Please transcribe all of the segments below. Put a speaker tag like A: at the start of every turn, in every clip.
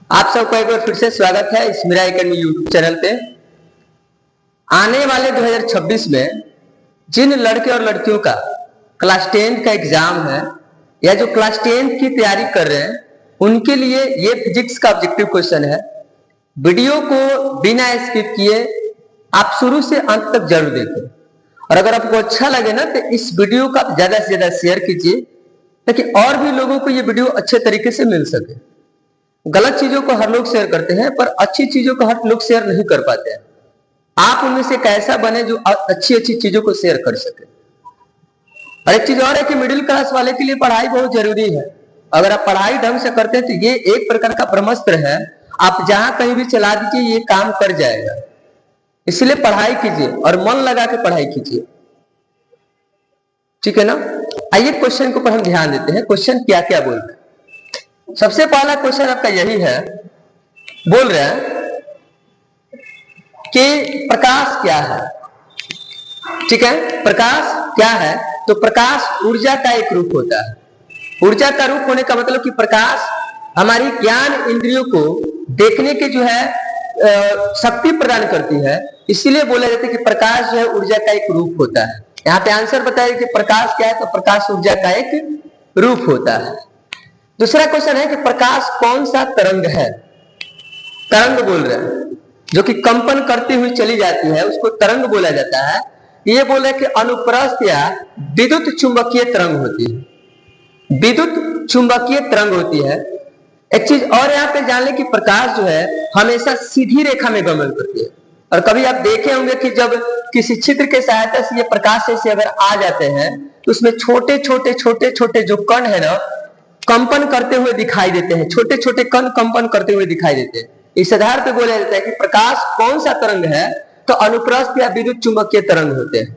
A: आप सबका एक बार फिर से स्वागत है इस मेरा एकेडमी यूट्यूब चैनल पे। आने वाले 2026 में जिन लड़के और लड़कियों का क्लास 10 का एग्जाम है या जो क्लास 10 की तैयारी कर रहे हैं उनके लिए ये फिजिक्स का ऑब्जेक्टिव क्वेश्चन है। वीडियो को बिना स्किप किए आप शुरू से अंत तक जरूर देखें और अगर आपको अच्छा लगे ना तो इस वीडियो को आप ज्यादा से ज्यादा शेयर कीजिए ताकि और भी लोगों को ये वीडियो अच्छे तरीके से मिल सके। गलत चीजों को हर लोग शेयर करते हैं पर अच्छी चीजों को हर लोग शेयर नहीं कर पाते हैं। आप उनमें से कैसा बने जो अच्छी अच्छी चीजों को शेयर कर सके। और एक चीज और है कि मिडिल क्लास वाले के लिए पढ़ाई बहुत जरूरी है। अगर आप पढ़ाई ढंग से करते हैं तो ये एक प्रकार का ब्रह्मास्त्र है, आप जहां कहीं भी चला दीजिए ये काम कर जाएगा। इसलिए पढ़ाई कीजिए और मन लगा के पढ़ाई कीजिए, ठीक है ना। आइए क्वेश्चन के ऊपर हम ध्यान देते हैं। क्वेश्चन क्या क्या बोल रहे हैं। सबसे पहला क्वेश्चन आपका यही है, बोल रहे हैं कि प्रकाश क्या है। ठीक है, प्रकाश क्या है तो प्रकाश ऊर्जा का एक रूप होता है। ऊर्जा का रूप होने का मतलब कि प्रकाश हमारी ज्ञान इंद्रियों को देखने के जो है शक्ति प्रदान करती है। इसीलिए बोला जाता है कि प्रकाश जो है ऊर्जा का एक रूप होता है। यहाँ पे आंसर बताया कि प्रकाश क्या है तो प्रकाश ऊर्जा का एक रूप होता है। दूसरा क्वेश्चन है कि प्रकाश कौन सा तरंग है। तरंग बोल रहे हैं जो कि कंपन करती हुई चली जाती है उसको तरंग बोला जाता है। ये बोल रहे हैं कि अनुप्रस्थ या विद्युत चुंबकीय तरंग होती है। विद्युत चुंबकीय तरंग होती है। एक चीज और यहाँ पे जान ले कि प्रकाश जो है हमेशा सीधी रेखा में गमन करती है। और कभी आप देखे होंगे कि जब किसी चित्र के सहायता से ये प्रकाश से अगर आ जाते हैं तो उसमें छोटे छोटे छोटे छोटे जो कण है ना कंपन करते हुए दिखाई देते हैं। छोटे छोटे कण कंपन करते हुए दिखाई देते हैं। इस आधार पे बोला जाता है कि प्रकाश कौन सा तरंग है तो अनुप्रस्थ या विद्युत चुंबकीय तरंग होते हैं।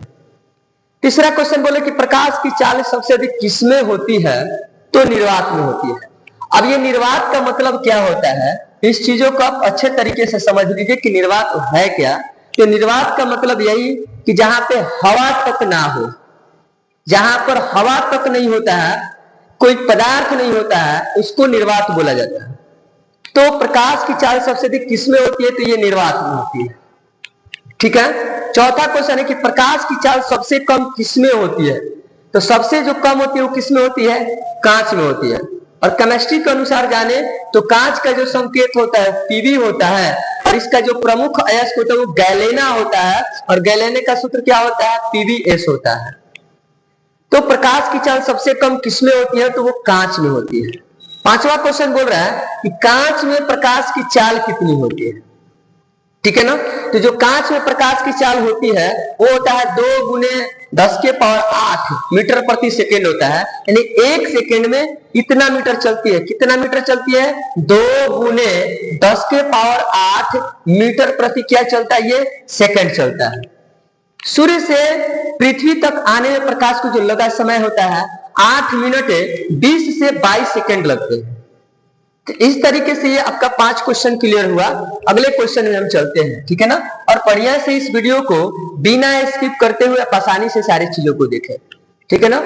A: तीसरा क्वेश्चन बोले कि प्रकाश की चाल सबसे अधिक किसमें होती है तो निर्वात में होती है। अब ये निर्वात का मतलब क्या होता है, इस चीजों को आप अच्छे तरीके से समझ लीजिए कि निर्वात है क्या। तो निर्वात का मतलब यही कि जहां पे हवा तक ना हो, जहां पर हवा तक नहीं होता है, कोई पदार्थ नहीं होता है, उसको निर्वात बोला जाता है। तो प्रकाश की चाल सबसे अधिक किसमें होती है तो ये निर्वात में होती है। ठीक है। चौथा क्वेश्चन है कि प्रकाश की चाल सबसे कम किसमें होती है तो सबसे जो कम होती है वो किसमें होती है, कांच में होती है। और केमिस्ट्री के अनुसार जाने तो कांच का जो संकेत होता है पीवी होता है और इसका जो प्रमुख अयस्क होता है वो गैलेना होता है और गैलेने का सूत्र क्या होता है, पीवीएस होता है। तो प्रकाश की चाल सबसे कम किसमें होती है तो वो कांच में होती है। पांचवा क्वेश्चन बोल रहा है कि कांच में प्रकाश की चाल कितनी होती है। ठीक है ना। तो जो कांच में प्रकाश की चाल होती है वो होता है 2 × 10⁸ मीटर प्रति सेकेंड होता है। यानी 1 सेकेंड में इतना मीटर चलती है। कितना मीटर चलती है, 2 × 10⁸ मीटर प्रति क्या चलता है, ये सेकेंड चलता है। सूर्य से पृथ्वी तक आने में प्रकाश को जो लगा समय होता है 8 मिनट 20 से 22 सेकेंड लगते हैं। तो इस तरीके से ये आपका 5 क्वेश्चन क्लियर हुआ। अगले क्वेश्चन में हम चलते हैं, ठीक है ना। और बढ़िया से इस वीडियो को बिना स्किप करते हुए आप आसानी से सारी चीजों को देखें, ठीक है ना।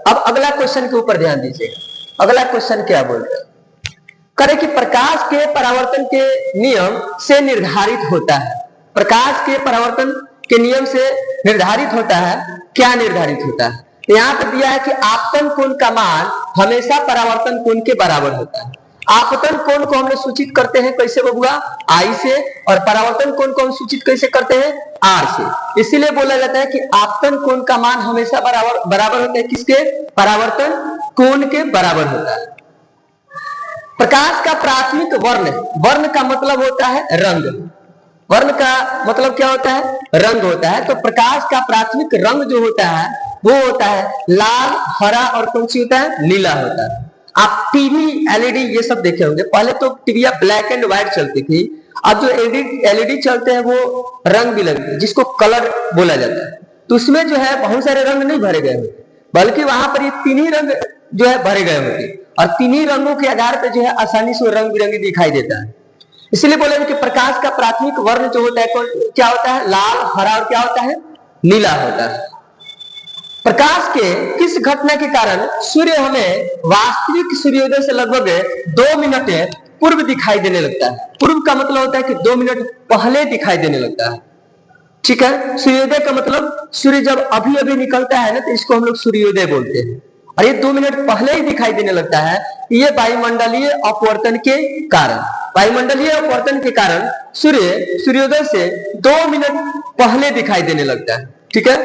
A: अब अगला क्वेश्चन के ऊपर ध्यान दीजिएगा। अगला क्वेश्चन क्या बोल रहे हैं, करे कि प्रकाश के परावर्तन के नियम से निर्धारित होता है। प्रकाश के परावर्तन के नियम से निर्धारित होता है, क्या निर्धारित होता है। यहाँ पर दिया है कि आपतन कोण का मान हमेशा परावर्तन कोण के बराबर होता है। आपतन कोण को हम लोग सूचित करते हैं कैसे बबुआ, आई से, और परावर्तन कोण को हम सूचित कैसे करते हैं, आर से। इसीलिए बोला जाता है कि आपतन कोण का मान हमेशा बराबर होता है किसके, परावर्तन कोण के बराबर होता है। प्रकाश का प्राथमिक वर्ण, वर्ण का मतलब होता है रंग, वर्ण का मतलब क्या होता है, रंग होता है। तो प्रकाश का प्राथमिक रंग जो होता है वो होता है लाल, हरा और कौन सी होता है, नीला होता है। आप टीवी एलईडी ये सब देखे होंगे। पहले तो टीवियां ब्लैक एंड व्हाइट चलती थी, अब जो एलईडी चलते हैं वो रंग भी लगते हैं जिसको कलर बोला जाता है। तो उसमें जो है बहुत सारे रंग नहीं भरे गए होते बल्कि वहां पर ये 3 ही रंग जो है भरे गए होते और 3 ही रंगों के आधार पर जो है आसानी से रंग बिरंगी दिखाई देता है। इसलिए बोले कि प्रकाश का प्राथमिक वर्ण जो होता है क्या होता है, लाल, हरा और क्या होता है, नीला होता है। प्रकाश के किस घटना के कारण सूर्य हमें वास्तविक सूर्योदय से लगभग 2 मिनट पूर्व दिखाई देने लगता है। पूर्व का मतलब होता है कि 2 मिनट पहले दिखाई देने लगता है। ठीक है, सूर्योदय का मतलब सूर्य जब अभी अभी निकलता है ना, तो इसको हम लोग सूर्योदय बोलते हैं। और ये 2 मिनट पहले ही दिखाई देने लगता है। ये वायुमंडलीय अपवर्तन के कारण, वायुमंडलीय अपवर्तन के कारण सूर्य सूर्योदय से 2 मिनट पहले दिखाई देने लगता है। ठीक है,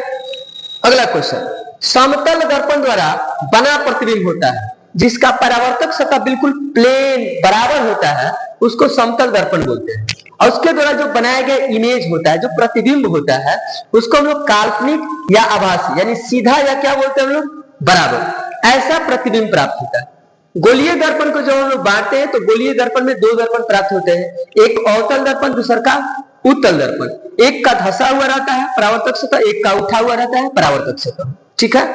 A: अगला क्वेश्चन, समतल दर्पण द्वारा बना प्रतिबिंब होता है जिसका परावर्तक सतह बिल्कुल प्लेन बराबर होता है, उसको समतल दर्पण बोलते हैं। और उसके द्वारा जो बनाया गया इमेज होता है, जो प्रतिबिंब होता है, उसको हम लोग काल्पनिक या आभासी यानी सीधा या क्या बोलते हैं हम लोग, बराबर, ऐसा प्रतिबिंब प्राप्त होता है। गोलीय दर्पण को जब हम लोग बांटते हैं तो गोलीय दर्पण में 2 दर्पण प्राप्त होते हैं, एक अवतल दर्पण, दूसरा का उत्तल दर्पण। एक का धंसा हुआ रहता है परावर्तक सतह, एक का उठा हुआ रहता है परावर्तक सतह। ठीक है,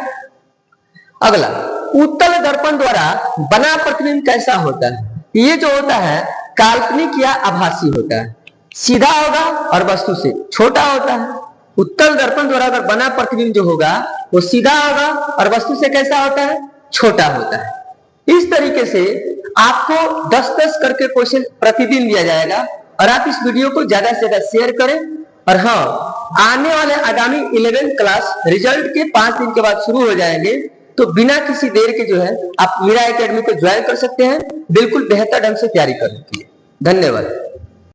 A: अगला, उत्तल दर्पण द्वारा बना प्रतिबिंब कैसा होता है? ये जो होता है काल्पनिक या आभासी होता है, सीधा होगा और वस्तु से छोटा होता है। उत्तल दर्पण द्वारा अगर बना प्रतिबिंब जो होगा वो सीधा होगा और वस्तु से कैसा होता है, छोटा होता है। इस तरीके से आपको 10-10 करके क्वेश्चन प्रतिदिन दिया जाएगा और आप इस वीडियो को ज्यादा से ज्यादा शेयर करें। और हाँ, आने वाले आगामी 11th क्लास रिजल्ट के 5 दिन के बाद शुरू हो जाएंगे, तो बिना किसी देर के जो है आप मीरा एकेडमी को ज्वाइन कर सकते हैं, बिल्कुल बेहतर ढंग से तैयारी करने के लिए। धन्यवाद।